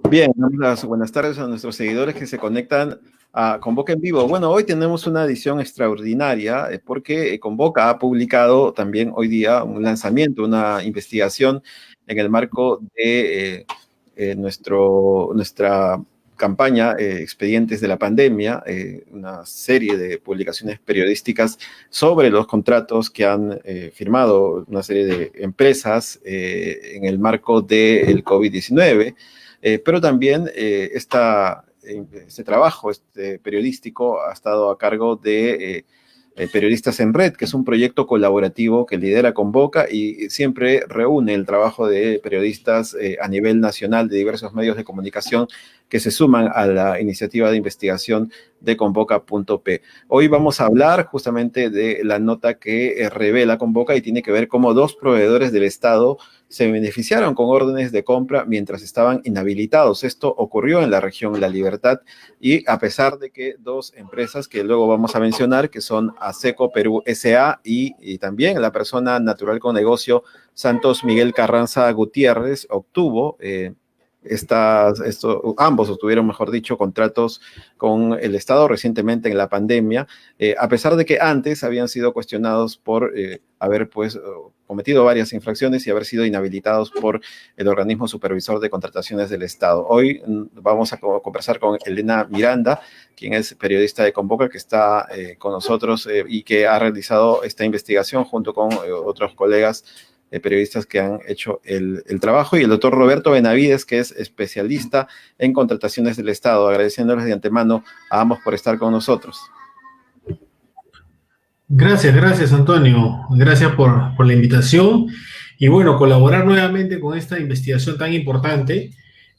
Bien, damos las buenas tardes a nuestros seguidores que se conectan a Convoca en vivo. Bueno, hoy tenemos una edición extraordinaria porque Convoca ha publicado también hoy día un lanzamiento, una investigación en el marco de nuestra campaña Expedientes de la Pandemia, una serie de publicaciones periodísticas sobre los contratos que han firmado una serie de empresas en el marco del COVID-19. Pero también este trabajo periodístico ha estado a cargo de Periodistas en Red, que es un proyecto colaborativo que lidera Convoca y siempre reúne el trabajo de periodistas a nivel nacional de diversos medios de comunicación que se suman a la iniciativa de investigación de Convoca.p. Hoy vamos a hablar justamente de la nota que revela Convoca y tiene que ver cómo dos proveedores del Estado se beneficiaron con órdenes de compra mientras estaban inhabilitados. Esto ocurrió en la región La Libertad y a pesar de que dos empresas que luego vamos a mencionar, que son ASECO Perú S.A. y también la persona natural con negocio Santos Miguel Carranza Gutiérrez, obtuvo ambos obtuvieron, mejor dicho, contratos con el Estado recientemente en la pandemia, a pesar de que antes habían sido cuestionados por haber pues cometido varias infracciones y haber sido inhabilitados por el organismo supervisor de contrataciones del Estado. Hoy vamos a conversar con Elena Miranda, quien es periodista de Convoca, que está con nosotros y que ha realizado esta investigación junto con otros colegas periodistas que han hecho el trabajo, y el doctor Roberto Benavides, que es especialista en contrataciones del Estado, agradeciéndoles de antemano a ambos por estar con nosotros. Gracias Antonio. Gracias por la invitación y bueno, colaborar nuevamente con esta investigación tan importante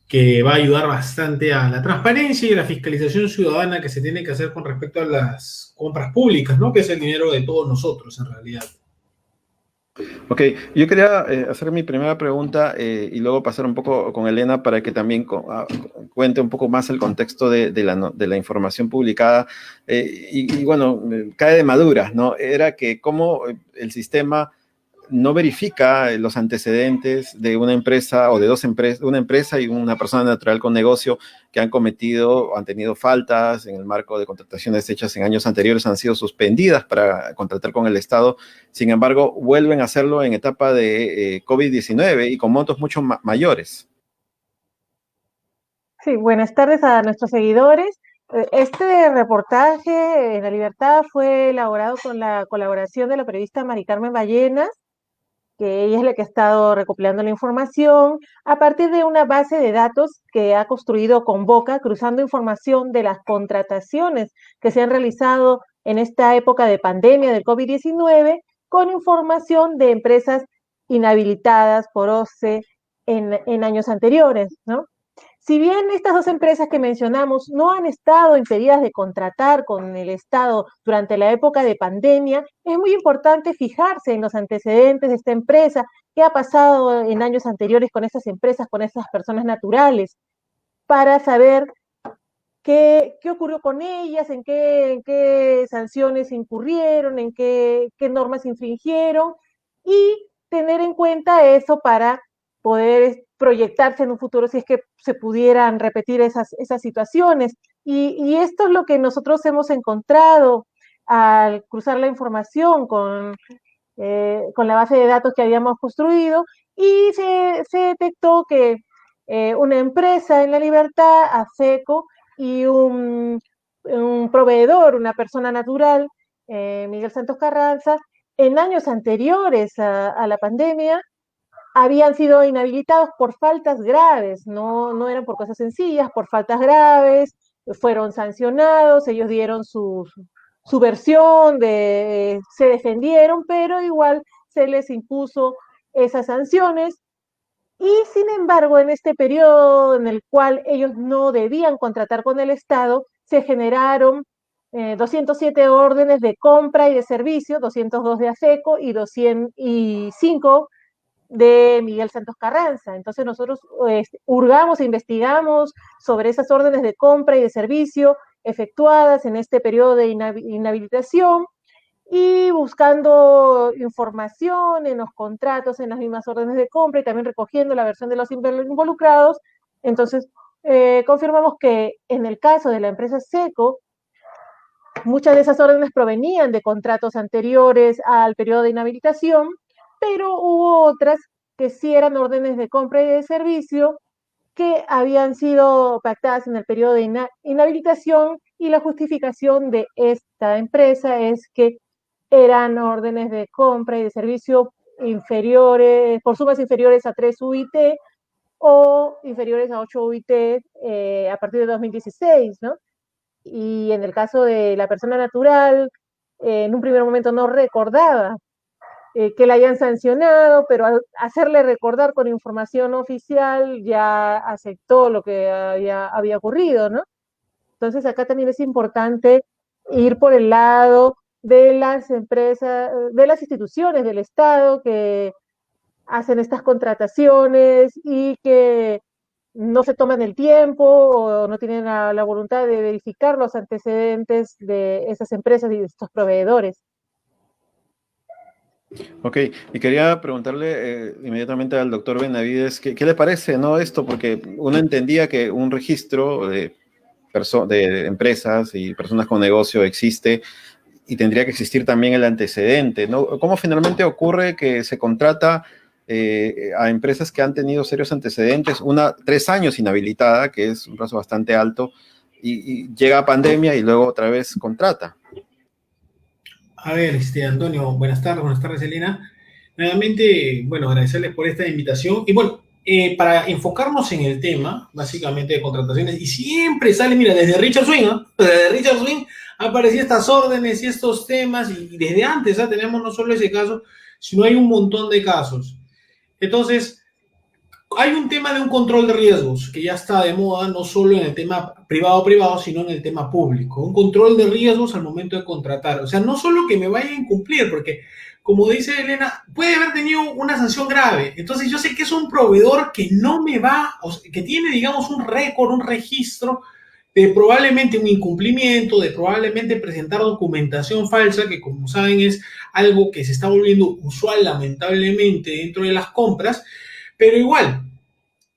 que va a ayudar bastante a la transparencia y la fiscalización ciudadana que se tiene que hacer con respecto a las compras públicas, ¿no? Que es el dinero de todos nosotros en realidad. Ok, yo quería hacer mi primera pregunta y luego pasar un poco con Elena para que también cuente un poco más el contexto de la información publicada. Bueno, cae de maduras, ¿no? Era que cómo el sistema no verifica los antecedentes de una empresa o de dos empresas, una empresa y una persona natural con negocio que han cometido o han tenido faltas en el marco de contrataciones hechas en años anteriores, han sido suspendidas para contratar con el Estado. Sin embargo, vuelven a hacerlo en etapa de COVID-19 y con montos mucho mayores. Sí, buenas tardes a nuestros seguidores. Este reportaje en La Libertad fue elaborado con la colaboración de la periodista Mari Carmen Ballenas, que ella es la que ha estado recopilando la información a partir de una base de datos que ha construido Convoca, cruzando información de las contrataciones que se han realizado en esta época de pandemia del COVID-19 con información de empresas inhabilitadas por OCE en años anteriores, ¿no? Si bien estas dos empresas que mencionamos no han estado impedidas de contratar con el Estado durante la época de pandemia, es muy importante fijarse en los antecedentes de esta empresa, qué ha pasado en años anteriores con estas empresas, con estas personas naturales, para saber qué ocurrió con ellas, en qué sanciones incurrieron, qué normas infringieron y tener en cuenta eso para poder proyectarse en un futuro si es que se pudieran repetir esas situaciones. Y esto es lo que nosotros hemos encontrado al cruzar la información con la base de datos que habíamos construido y se detectó que una empresa en La Libertad, ASECO, y un proveedor, una persona natural, Miguel Santos Carranza, en años anteriores a la pandemia, habían sido inhabilitados por faltas graves, no eran por cosas sencillas, por faltas graves, fueron sancionados, ellos dieron su versión, se defendieron, pero igual se les impuso esas sanciones y sin embargo, en este periodo en el cual ellos no debían contratar con el Estado, se generaron 207 órdenes de compra y de servicio, 202 de ASECO y 205 de Miguel Santos Carranza. Entonces nosotros hurgamos e investigamos sobre esas órdenes de compra y de servicio efectuadas en este periodo de inhabilitación y buscando información en los contratos, en las mismas órdenes de compra y también recogiendo la versión de los involucrados. Entonces confirmamos que en el caso de la empresa Seco, muchas de esas órdenes provenían de contratos anteriores al periodo de inhabilitación, pero hubo otras que sí eran órdenes de compra y de servicio que habían sido pactadas en el periodo de inhabilitación, y la justificación de esta empresa es que eran órdenes de compra y de servicio inferiores, por sumas inferiores a 3 UIT o inferiores a 8 UIT a partir de 2016, ¿no? Y en el caso de la persona natural, en un primer momento no recordaba que la hayan sancionado, pero al hacerle recordar con información oficial ya aceptó lo que había ocurrido, ¿no? Entonces acá también es importante ir por el lado de las empresas, de las instituciones del Estado que hacen estas contrataciones y que no se toman el tiempo o no tienen la voluntad de verificar los antecedentes de esas empresas y de estos proveedores. Ok, y quería preguntarle inmediatamente al doctor Benavides, ¿qué le parece, no, esto? Porque uno entendía que un registro de empresas y personas con negocio existe y tendría que existir también el antecedente, ¿no? ¿Cómo finalmente ocurre que se contrata a empresas que han tenido serios antecedentes, 3 años inhabilitada, que es un plazo bastante alto, y llega pandemia y luego otra vez contrata? A ver, Antonio, buenas tardes, Elena. Nuevamente, bueno, agradecerles por esta invitación. Y bueno, para enfocarnos en el tema, básicamente de contrataciones, y siempre sale, mira, desde Richard Swing, ¿eh? Desde Richard Swing han aparecido estas órdenes y estos temas, y desde antes, ¿eh? Tenemos no solo ese caso, sino hay un montón de casos. Entonces, hay un tema de un control de riesgos que ya está de moda, no solo en el tema privado, sino en el tema público. Un control de riesgos al momento de contratar. O sea, no solo que me vaya a incumplir, porque, como dice Elena, puede haber tenido una sanción grave. Entonces, yo sé que es un proveedor que no me va, o sea, que tiene, digamos, un récord, un registro de probablemente un incumplimiento, de probablemente presentar documentación falsa, que como saben es algo que se está volviendo usual, lamentablemente, dentro de las compras. Pero igual,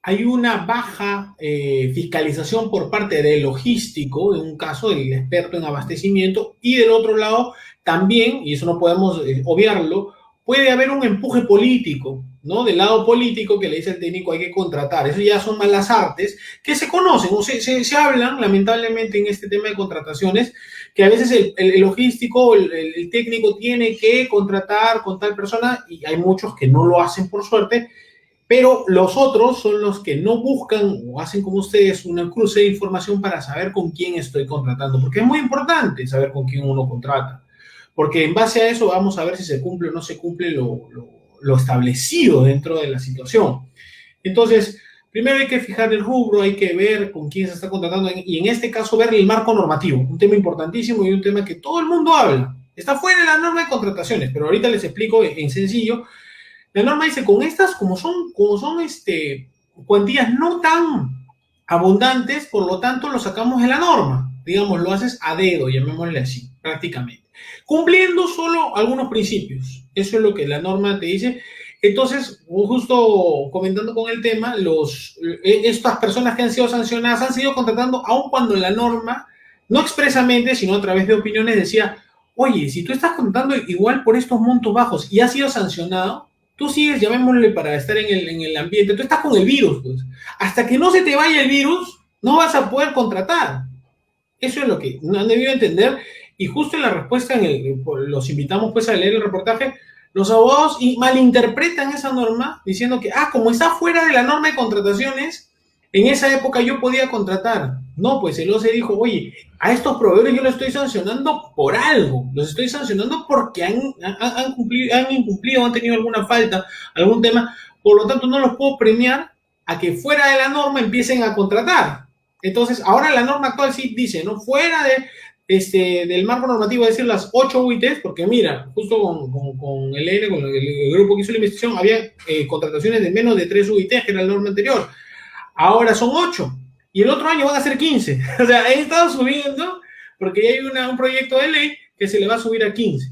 hay una baja fiscalización por parte del logístico, en un caso del experto en abastecimiento, y del otro lado también, y eso no podemos obviarlo, puede haber un empuje político, ¿no? Del lado político que le dice al técnico hay que contratar. Eso ya son malas artes que se conocen o se hablan lamentablemente en este tema de contrataciones, que a veces el logístico, el técnico tiene que contratar con tal persona y hay muchos que no lo hacen por suerte. Pero los otros son los que no buscan o hacen como ustedes una cruce de información para saber con quién estoy contratando, porque es muy importante saber con quién uno contrata, porque en base a eso vamos a ver si se cumple o no se cumple lo establecido dentro de la situación. Entonces, primero hay que fijar el rubro, hay que ver con quién se está contratando y en este caso ver el marco normativo, un tema importantísimo y un tema que todo el mundo habla. Está fuera de la norma de contrataciones, pero ahorita les explico en sencillo. La norma dice, con estas, como son cuantías no tan abundantes, por lo tanto lo sacamos de la norma. Digamos, lo haces a dedo, llamémosle así, prácticamente. Cumpliendo solo algunos principios. Eso es lo que la norma te dice. Entonces, justo comentando con el tema, estas personas que han sido sancionadas han sido contratando, aun cuando la norma, no expresamente, sino a través de opiniones, decía, oye, si tú estás contratando igual por estos montos bajos y has sido sancionado, tú sigues, llamémosle para estar en el ambiente, tú estás con el virus, pues. Hasta que no se te vaya el virus, no vas a poder contratar. Eso es lo que han debido entender. Y justo en la respuesta, los invitamos pues a leer el reportaje, los abogados malinterpretan esa norma diciendo que, como está fuera de la norma de contrataciones, en esa época yo podía contratar. No, pues el OCE dijo, oye, a estos proveedores yo los estoy sancionando por algo, los estoy sancionando porque han incumplido, han tenido alguna falta, algún tema, por lo tanto no los puedo premiar a que fuera de la norma empiecen a contratar. Entonces, ahora la norma actual sí dice, ¿no? Fuera del marco normativo, es decir, las 8 UITs, porque mira, justo con el N, con el grupo que hizo la investigación, había contrataciones de menos de 3 UITs, que era la norma anterior. Ahora son 8. Y el otro año van a ser 15. O sea, he estado subiendo porque hay un proyecto de ley que se le va a subir a 15.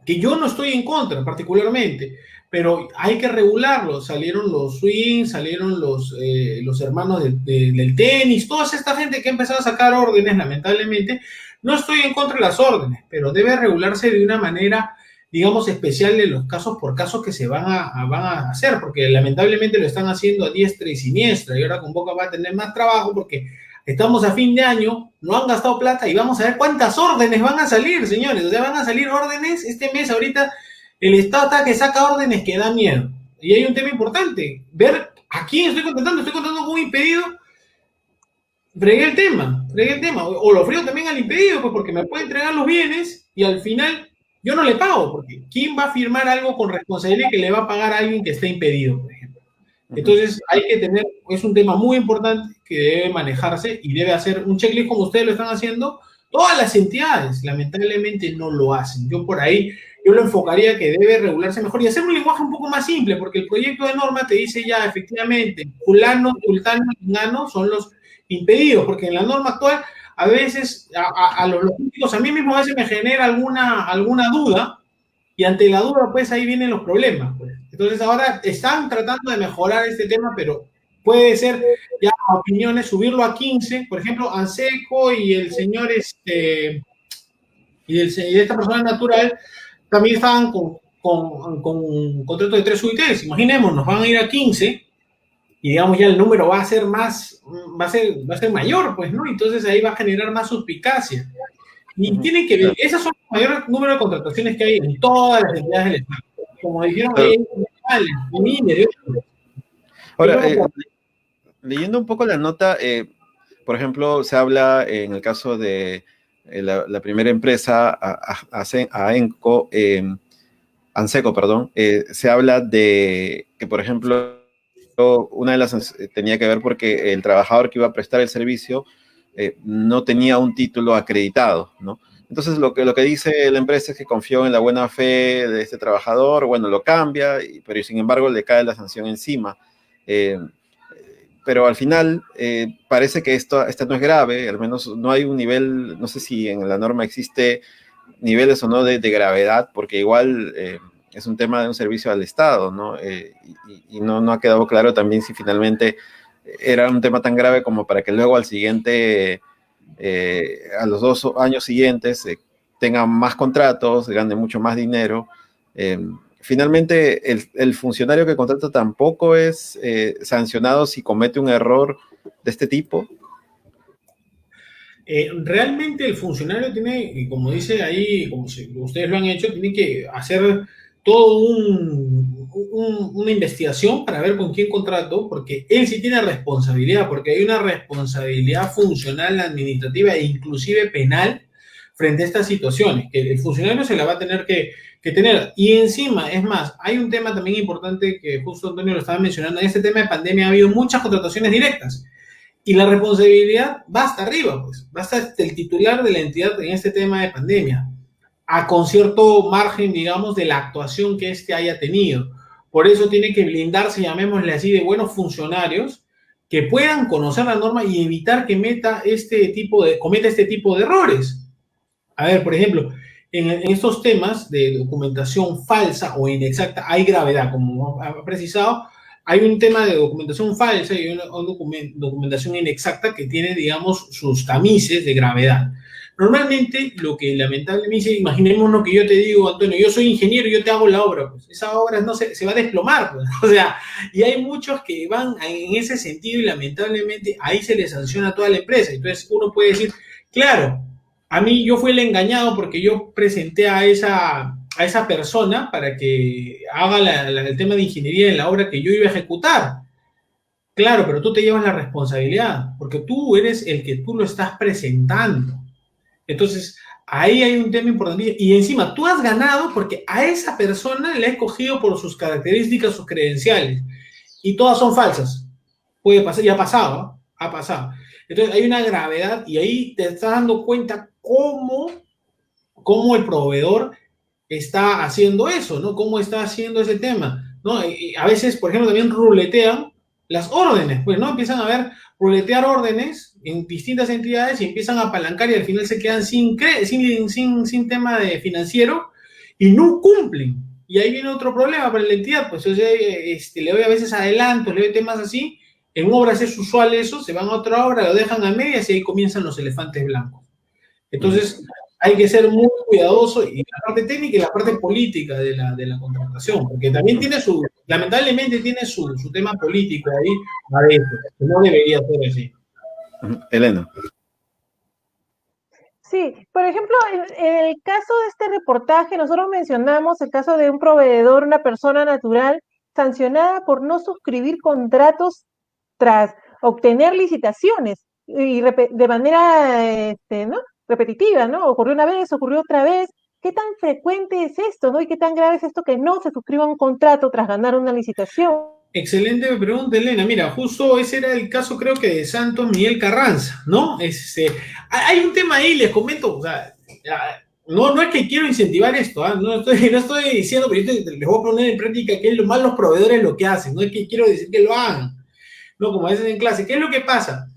que yo no estoy en contra particularmente, pero hay que regularlo. Salieron los swings, salieron los hermanos del tenis, toda esta gente que ha empezado a sacar órdenes, lamentablemente. No estoy en contra de las órdenes, pero debe regularse de una manera, digamos, especial de los casos por casos que se van a hacer, porque lamentablemente lo están haciendo a diestra y siniestra, y ahora con Boca va a tener más trabajo porque estamos a fin de año, no han gastado plata y vamos a ver cuántas órdenes van a salir, señores. O sea, van a salir órdenes este mes. Ahorita el Estado está que saca órdenes que da miedo. Y hay un tema importante, ver a quién estoy contactando con un impedido. Fregué el tema. O lo frego también al impedido, pues porque me puede entregar los bienes y al final yo no le pago, porque ¿quién va a firmar algo con responsabilidad que le va a pagar a alguien que está impedido, por ejemplo? Entonces hay que tener, es un tema muy importante que debe manejarse y debe hacer un checklist como ustedes lo están haciendo. Todas las entidades lamentablemente no lo hacen. Yo por ahí, yo lo enfocaría que debe regularse mejor y hacer un lenguaje un poco más simple, porque el proyecto de norma te dice ya efectivamente, fulano, sultano, ingano son los impedidos, porque en la norma actual a veces a los políticos, a mí mismo a veces me genera alguna duda, y ante la duda, pues ahí vienen los problemas. Pues. Entonces ahora están tratando de mejorar este tema, pero puede ser ya opiniones, subirlo a 15, por ejemplo, Anseco y el señor y esta persona natural también estaban con contrato de 3 UITs. Imaginémonos, van a ir a 15 y digamos ya el número va a ser va a ser mayor, pues, ¿no? Entonces ahí va a generar más suspicacia. Y tienen que ver, esos son el mayor número de contrataciones que hay en todas las entidades del Estado. Como dijeron ahí, ahora, leyendo un poco la nota, por ejemplo, se habla en el caso de la primera empresa, Anseco, perdón, se habla de que, por ejemplo, una de las tenía que ver porque el trabajador que iba a prestar el servicio no tenía un título acreditado, ¿no? Entonces lo que dice la empresa es que confió en la buena fe de este trabajador, bueno, lo cambia, pero sin embargo le cae la sanción encima. Pero al final parece que esto no es grave, al menos no hay un nivel, no sé si en la norma existe niveles o no de gravedad, porque igual es un tema de un servicio al Estado, ¿no? Y no ha quedado claro también si finalmente era un tema tan grave como para que luego al siguiente, a los 2 años siguientes, tengan más contratos, gane mucho más dinero. Finalmente, el funcionario que contrata tampoco es sancionado si comete un error de este tipo. Realmente el funcionario tiene, como dice ahí, como ustedes lo han hecho, tiene que hacer todo una investigación para ver con quién contrató, porque él sí tiene responsabilidad, porque hay una responsabilidad funcional, administrativa e inclusive penal frente a estas situaciones, que el funcionario se la va a tener que tener. Y encima, es más, hay un tema también importante que justo Antonio lo estaba mencionando, en este tema de pandemia ha habido muchas contrataciones directas. Y la responsabilidad va hasta arriba, pues, va hasta el titular de la entidad en este tema de pandemia, con cierto margen, digamos, de la actuación que éste haya tenido. Por eso tiene que blindarse, llamémosle así, de buenos funcionarios que puedan conocer la norma y evitar que cometa este tipo de errores. A ver, por ejemplo, en estos temas de documentación falsa o inexacta hay gravedad, como ha precisado. Hay un tema de documentación falsa y una documentación inexacta que tiene, digamos, sus tamices de gravedad. Normalmente, lo que lamentablemente, imaginemos lo que yo te digo, Antonio, yo soy ingeniero y yo te hago la obra, pues esa obra no se va a desplomar, pues. O sea, y hay muchos que van en ese sentido y lamentablemente ahí se les sanciona a toda la empresa. Entonces uno puede decir, claro, a mí yo fui el engañado porque yo presenté a esa persona para que haga el tema de ingeniería en la obra que yo iba a ejecutar. Claro, pero tú te llevas la responsabilidad, porque tú eres el que tú lo estás presentando. Entonces, ahí hay un tema importante. Y encima, tú has ganado porque a esa persona le has escogido por sus características, sus credenciales. Y todas son falsas. Puede pasar, ya ha pasado, ¿no? Ha pasado. Entonces, hay una gravedad y ahí te estás dando cuenta cómo el proveedor está haciendo eso, ¿no? Cómo está haciendo ese tema, ¿no? Y a veces, por ejemplo, también ruletean las órdenes, pues, ¿no? Empiezan a ver, ruletear órdenes en distintas entidades y empiezan a apalancar y al final se quedan sin tema de financiero y no cumplen. Y ahí viene otro problema para la entidad, pues o sea, le doy a veces adelantos, le doy temas así, en obras es usual eso, se van a otra obra, lo dejan a medias y ahí comienzan los elefantes blancos. Entonces, hay que ser muy cuidadoso y la parte técnica y la parte política de la contratación, porque también tiene lamentablemente tiene su tema político ahí a veces, que no debería ser así. Elena. Sí, por ejemplo, en el caso de este reportaje, nosotros mencionamos el caso de un proveedor, una persona natural, sancionada por no suscribir contratos tras obtener licitaciones y de manera ¿no? repetitiva, ¿no? Ocurrió una vez, ocurrió otra vez. ¿Qué tan frecuente es esto, ¿no? Y qué tan grave es esto que no se suscriba un contrato tras ganar una licitación? Excelente pregunta, Elena. Mira, justo ese era el caso, creo que de Santos Miguel Carranza, ¿no? Hay un tema ahí, les comento, o sea, no es que quiero incentivar esto, no estoy diciendo, pero yo les voy a poner en práctica que es lo más los proveedores lo que hacen, no es que quiero decir que lo hagan, no, como a veces en clase. ¿Qué es lo que pasa?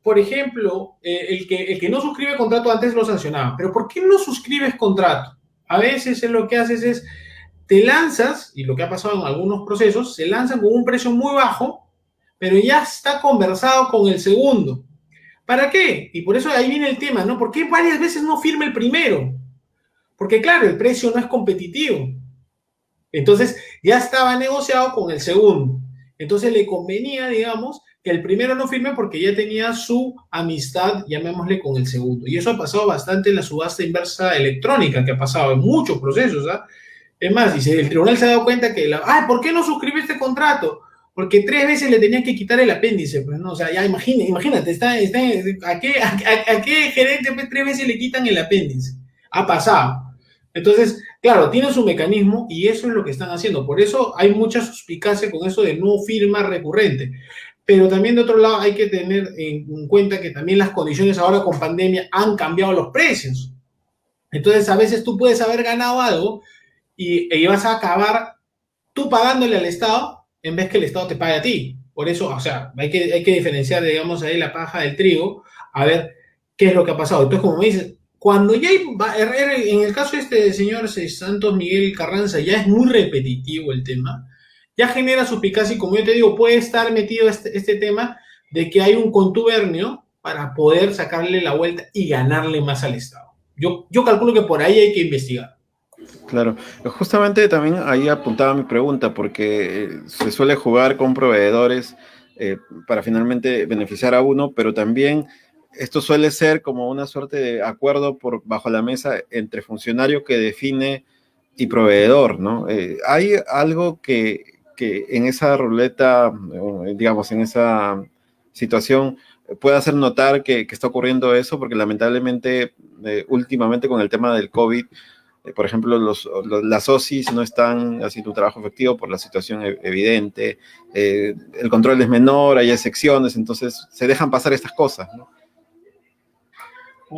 Por ejemplo, el que no suscribe contrato antes lo sancionaba, pero ¿por qué no suscribes contrato? A veces lo que haces es te lanzas, y lo que ha pasado en algunos procesos, se lanzan con un precio muy bajo, pero ya está conversado con el segundo. ¿Para qué? Y por eso ahí viene el tema, ¿no? ¿Por qué varias veces no firma el primero? Porque claro, el precio no es competitivo. Entonces ya estaba negociado con el segundo. Entonces le convenía, digamos, que el primero no firme porque ya tenía su amistad, llamémosle, con el segundo. Y eso ha pasado bastante en la subasta inversa electrónica, que ha pasado en muchos procesos, ¿ah? Es más, dice, el tribunal se ha dado cuenta que, ¿por qué no suscribió este contrato? Porque 3 veces le tenían que quitar el apéndice, pues, ¿no? O sea, ya imagínate, ¿a qué gerente 3 veces le quitan el apéndice? Ha pasado. Entonces, claro, tienen su mecanismo y eso es lo que están haciendo. Por eso hay mucha suspicacia con eso de no firma recurrente. Pero también de otro lado hay que tener en cuenta que también las condiciones ahora con pandemia han cambiado los precios. Entonces, a veces tú puedes haber ganado algo y vas a acabar tú pagándole al Estado en vez que el Estado te pague a ti. Por eso, o sea, hay que diferenciar, digamos, ahí la paja del trigo, a ver qué es lo que ha pasado. Entonces, como me dices, cuando ya en el caso de este señor Santos Miguel Carranza, ya es muy repetitivo el tema, ya genera suspicacia y, como yo te digo, puede estar metido este tema de que hay un contubernio para poder sacarle la vuelta y ganarle más al Estado. Yo calculo que por ahí hay que investigar. Claro, justamente también ahí apuntaba mi pregunta, porque se suele jugar con proveedores para finalmente beneficiar a uno, pero también esto suele ser como una suerte de acuerdo bajo la mesa entre funcionario que define y proveedor, ¿no? Hay algo que en esa ruleta, digamos, en esa situación puede hacer notar que está ocurriendo eso, porque lamentablemente últimamente con el tema del COVID, por ejemplo, las OSIs no están haciendo un trabajo efectivo por la situación evidente, el control es menor, hay excepciones, entonces se dejan pasar estas cosas, ¿no?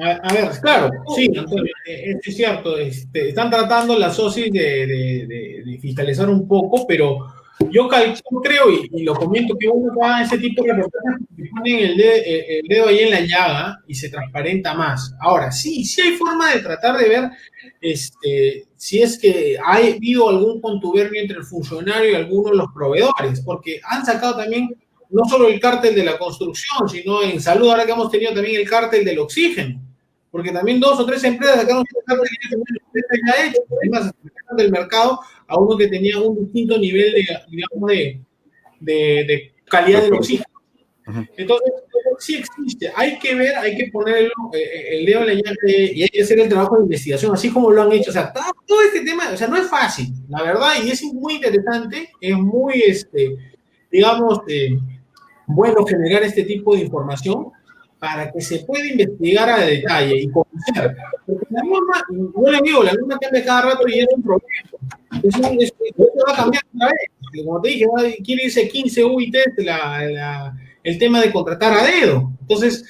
A ver, claro, sí, Antonio, es cierto, están tratando las SOCIs de fiscalizar un poco, pero yo creo, y lo comento, que uno va a ese tipo de reportajes que ponen el dedo ahí en la llaga y se transparenta más. Ahora, sí hay forma de tratar de ver si es que ha habido algún contubernio entre el funcionario y algunos de los proveedores, porque han sacado también no solo el cártel de la construcción, sino en salud, ahora que hemos tenido también el cártel del oxígeno, porque también 2 o 3 empresas sacaron su cártel ya hecho, además del mercado a uno que tenía un distinto nivel de calidad del oxígeno. Entonces, sí existe, hay que ver, hay que poner el dedo en la llaga y hay que hacer el trabajo de investigación, así como lo han hecho. O sea, todo este tema, o sea, no es fácil, la verdad, y es muy interesante, es muy, digamos, bueno generar este tipo de información para que se pueda investigar a detalle y conocer. Porque la norma, yo le digo, la norma cambia cada rato y es un problema. Eso va a cambiar otra vez. Como te dije, quiere irse 15 UITs el tema de contratar a dedo. Entonces,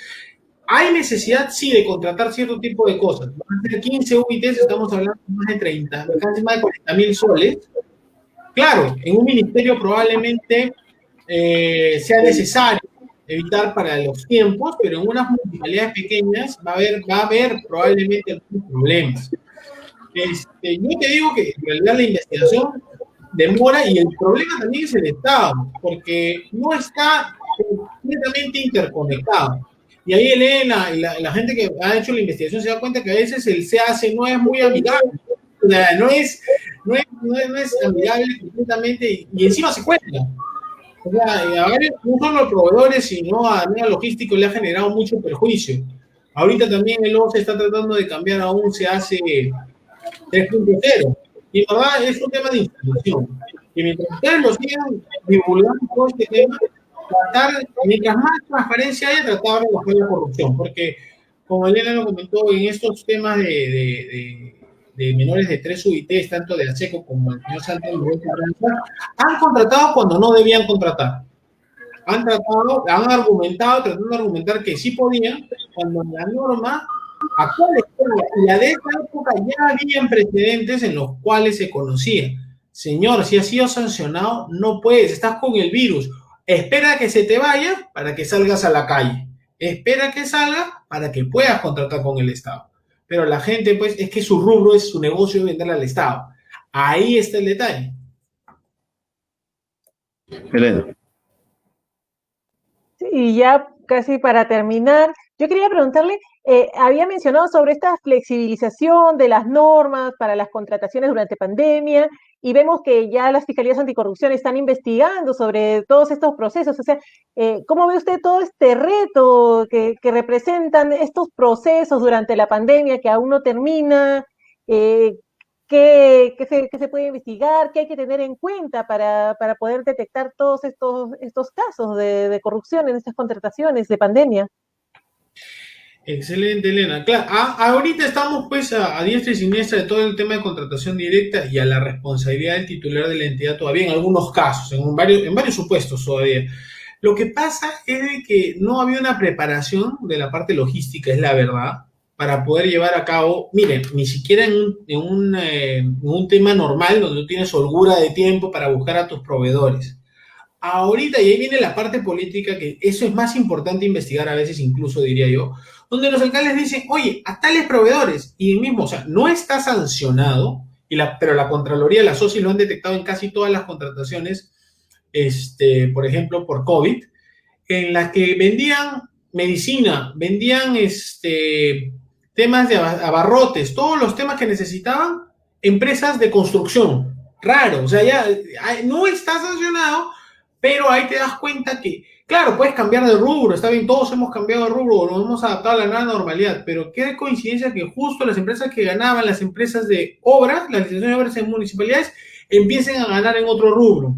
hay necesidad, sí, de contratar cierto tipo de cosas. Van a ser 15 UITs, estamos hablando de más de 30, casi más de 40.000 soles. Claro, en un ministerio probablemente sea necesario evitar para los tiempos, pero en unas municipalidades pequeñas va a haber probablemente algunos problemas. Yo te digo que en realidad la investigación demora y el problema también es el Estado, porque no está completamente interconectado. Y ahí la gente que ha hecho la investigación se da cuenta que a veces el CAC no es muy amigable. O sea, no es amigable completamente y encima se cuenta. O sea, a varios, no solo a proveedores, sino a la logística le ha generado mucho perjuicio. Ahorita también el OCE está tratando de cambiar a un CAC 3.0. Y en verdad es un tema de información. Y mientras ustedes lo sigan divulgando todo este tema, mientras más transparencia haya, tratar de bajar la corrupción. Porque, como Elena lo comentó, en estos temas de menores de 3 UITs, tanto de ASECO como el señor Santos, han contratado cuando no debían contratar. Han argumentado, tratando de argumentar que sí podían, cuando la norma actual y la de esta época ya habían precedentes en los cuales se conocía. Señor, si has sido sancionado, no puedes, estás con el virus. Espera que se te vaya para que salgas a la calle. Espera que salga para que puedas contratar con el Estado. Pero la gente, pues, es que su rubro es su negocio venderle al Estado. Ahí está el detalle. Elena. Y ya casi para terminar, yo quería preguntarle, había mencionado sobre esta flexibilización de las normas para las contrataciones durante pandemia y vemos que ya las fiscalías anticorrupción están investigando sobre todos estos procesos. O sea, ¿cómo ve usted todo este reto que representan estos procesos durante la pandemia que aún no termina? ¿Qué se puede investigar? ¿Qué hay que tener en cuenta para poder detectar todos estos casos de corrupción en estas contrataciones de pandemia? Excelente, Elena. Claro, ahorita estamos pues a diestra y siniestra de todo el tema de contratación directa y a la responsabilidad del titular de la entidad todavía en algunos casos, en varios supuestos todavía. Lo que pasa es de que no había una preparación de la parte logística, es la verdad, para poder llevar a cabo, miren, ni siquiera en un tema normal donde tú tienes holgura de tiempo para buscar a tus proveedores. Ahorita, y ahí viene la parte política, que eso es más importante investigar a veces, incluso diría yo, donde los alcaldes dicen, oye, a tales proveedores, y el mismo, o sea, no está sancionado, pero la Contraloría, la SOCI lo han detectado en casi todas las contrataciones, por ejemplo, por COVID, en las que vendían medicina, vendían temas de abarrotes, todos los temas que necesitaban empresas de construcción. Raro, o sea, ya no está sancionado, pero ahí te das cuenta que, claro, puedes cambiar de rubro, está bien, todos hemos cambiado de rubro, nos hemos adaptado a la nueva normalidad, pero qué coincidencia que justo las empresas que ganaban, las empresas de obras, las licitaciones de obras en municipalidades, empiecen a ganar en otro rubro.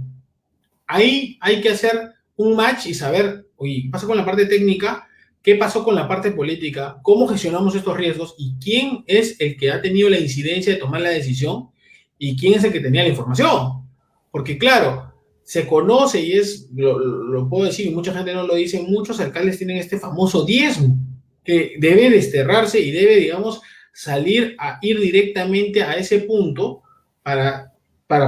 Ahí hay que hacer un match y saber, oye, ¿qué pasa con la parte técnica? ¿Qué pasó con la parte política? ¿Cómo gestionamos estos riesgos? ¿Y quién es el que ha tenido la incidencia de tomar la decisión? ¿Y quién es el que tenía la información? Porque claro, se conoce y lo puedo decir, y mucha gente no lo dice, muchos alcaldes tienen este famoso diezmo que debe desterrarse y debe, digamos, salir a ir directamente a ese punto para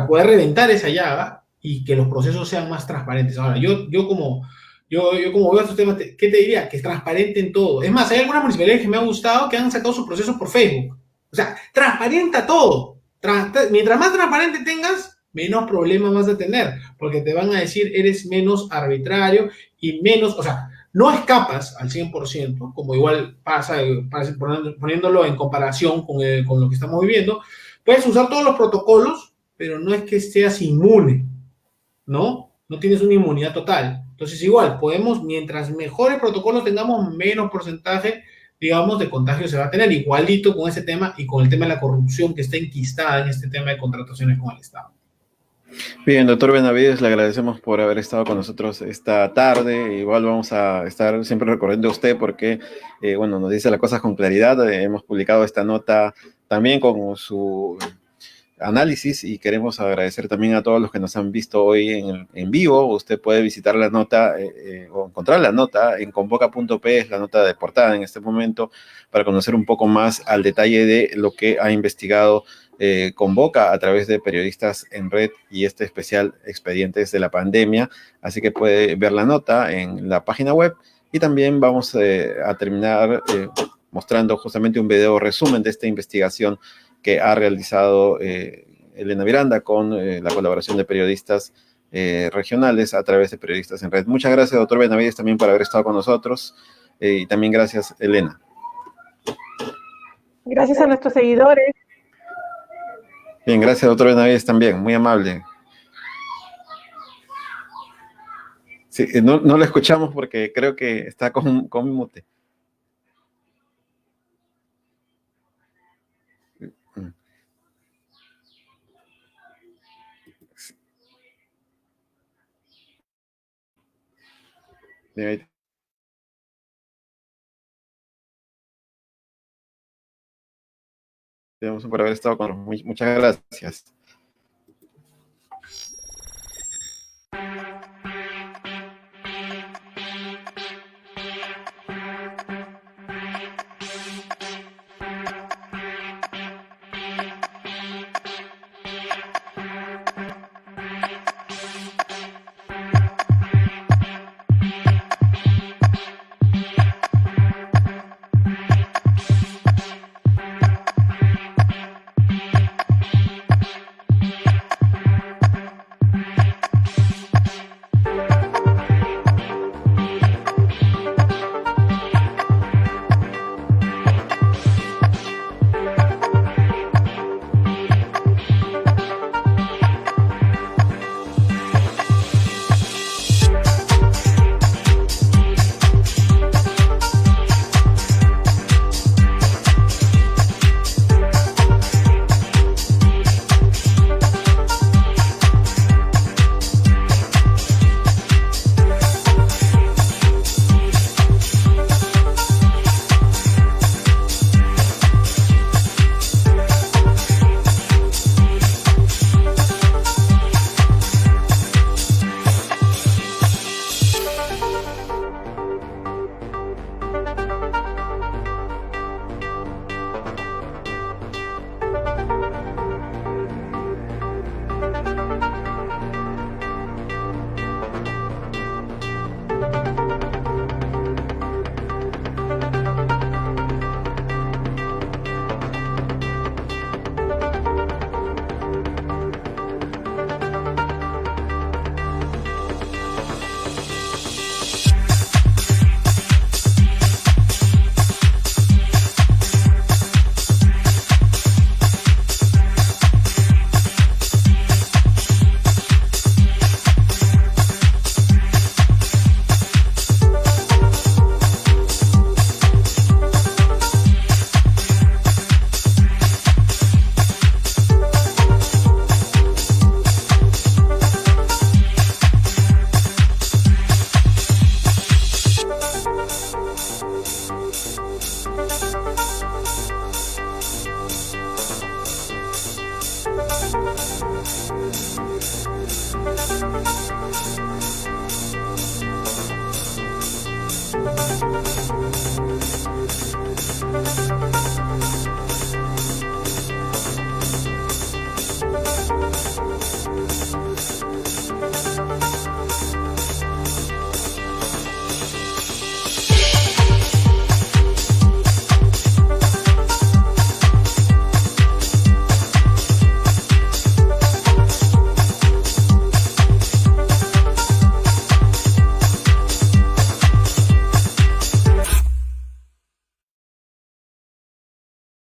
poder reventar esa llaga y que los procesos sean más transparentes. Ahora, yo como veo estos temas, ¿qué te diría? Que es transparente en todo. Es más, hay algunas municipalidades que me han gustado que han sacado sus procesos por Facebook. O sea, transparenta todo. Mientras más transparente tengas, menos problemas vas a tener, porque te van a decir eres menos arbitrario y menos, o sea, no escapas al 100%, como igual pasa poniéndolo en comparación con lo que estamos viviendo. Puedes usar todos los protocolos, pero no es que seas inmune, ¿no? No tienes una inmunidad total. Entonces, igual, mientras mejores protocolos tengamos, menos porcentaje, digamos, de contagio se va a tener, igualito con ese tema y con el tema de la corrupción que está enquistada en este tema de contrataciones con el Estado. Bien, doctor Benavides, le agradecemos por haber estado con nosotros esta tarde. Igual vamos a estar siempre recurriendo a usted porque, bueno, nos dice las cosas con claridad. Hemos publicado esta nota también con su análisis y queremos agradecer también a todos los que nos han visto hoy en vivo. Usted puede visitar la nota o encontrar la nota en convoca.p, es la nota de portada en este momento, para conocer un poco más al detalle de lo que ha investigado Convoca a través de periodistas en red y este especial Expedientes de la Pandemia. Así que puede ver la nota en la página web y también vamos a terminar mostrando justamente un video resumen de esta investigación que ha realizado Elena Miranda con la colaboración de periodistas regionales a través de Periodistas en Red. Muchas gracias, doctor Benavides, también por haber estado con nosotros, y también gracias, Elena. Gracias a nuestros seguidores. Bien, gracias, doctor Benavides, también, muy amable. Sí, no lo escuchamos porque creo que está con mute. Bien, ahí. Tenemos por haber estado con nosotros. Muchas gracias.